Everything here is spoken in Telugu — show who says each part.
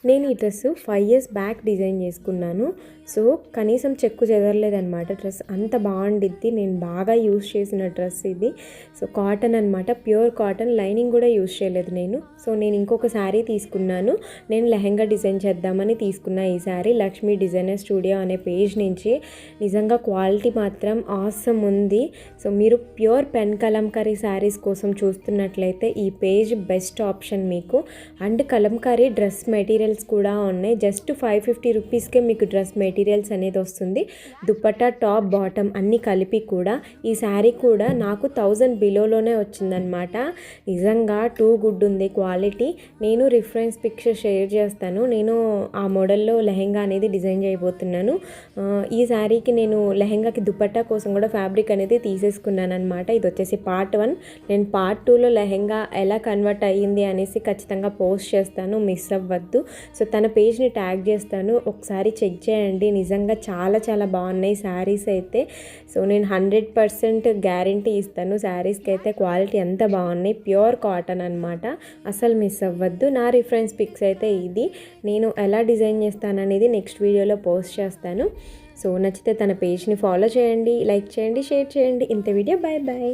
Speaker 1: నేను ఈ డ్రెస్ 5 ఇయర్స్ బ్యాక్ డిజైన్ చేసుకున్నాను. సో కనీసం చెక్కు చెదరలేదనమాట. డ్రెస్ అంత బాగుండిద్ది. నేను బాగా యూజ్ చేసిన డ్రెస్ ఇది. సో కాటన్ అనమాట, ప్యూర్ కాటన్, లైనింగ్ కూడా యూజ్ చేయలేదు నేను. సో నేను ఇంకొక శారీ తీసుకున్నాను. నేను లెహెంగా డిజైన్ చేద్దామని తీసుకున్నా ఈ శారీ. లక్ష్మీ డిజైనర్ స్టూడియో అనే పేజ్ నుంచి. నిజంగా క్వాలిటీ మాత్రం ఆసమ్ ఉంది. సో మీరు ప్యూర్ పెన్ కలంకారీ శారీస్ కోసం చూస్తున్నట్లయితే ఈ పేజ్ బెస్ట్ ఆప్షన్ మీకు. అండ్ కలంకారీ డ్రెస్ మెటీరియల్స్ కూడా ఉన్నాయి. జస్ట్ 550 రూపీస్కే మీకు డ్రెస్ మెటీరియల్స్ అనేది వస్తుంది. దుపట్టా, టాప్, బాటమ్ అన్నీ కలిపి కూడా. ఈ శారీ కూడా నాకు 1000 బిలోలోనే వచ్చిందనమాట. నిజంగా టూ గుడ్ ఉంది క్వాలిటీ. నేను రిఫరెన్స్ పిక్చర్ షేర్ చేస్తాను. నేను ఆ మోడల్లో లెహెంగా అనేది డిజైన్ చేయబోతున్నాను. ఈ శారీకి నేను లెహెంగాకి దుపట్టా కోసం కూడా ఫ్యాబ్రిక్ అనేది తీసేసుకున్నాను అనమాట. ఇది వచ్చేసి పార్ట్ 1. నేను పార్ట్ 2లో లెహెంగా ఎలా కన్వర్ట్ అయ్యింది అనేసి ఖచ్చితంగా పోస్ట్ చేస్తాను, మిస్ అవ్వద్దు. సో తన పేజ్ని ట్యాగ్ చేస్తాను, ఒకసారి చెక్ చేయండి. నిజంగా చాలా చాలా బాగున్నాయి శారీస్ అయితే. సో నేను 100% గ్యారంటీ ఇస్తాను శారీస్కి అయితే. క్వాలిటీ ఎంత బాగున్నాయి, ప్యూర్ కాటన్ అనమాట. అసలు మిస్ అవ్వద్దు. నా రిఫరెన్స్ పిక్స్ అయితే ఇది. నేను ఎలా డిజైన్ చేస్తాననేది నెక్స్ట్ వీడియోలో పోస్ట్ చేస్తాను. సో నచ్చితే తన పేజ్ని ఫాలో చేయండి, లైక్ చేయండి, షేర్ చేయండి. ఇంత వీడియో. Bye bye.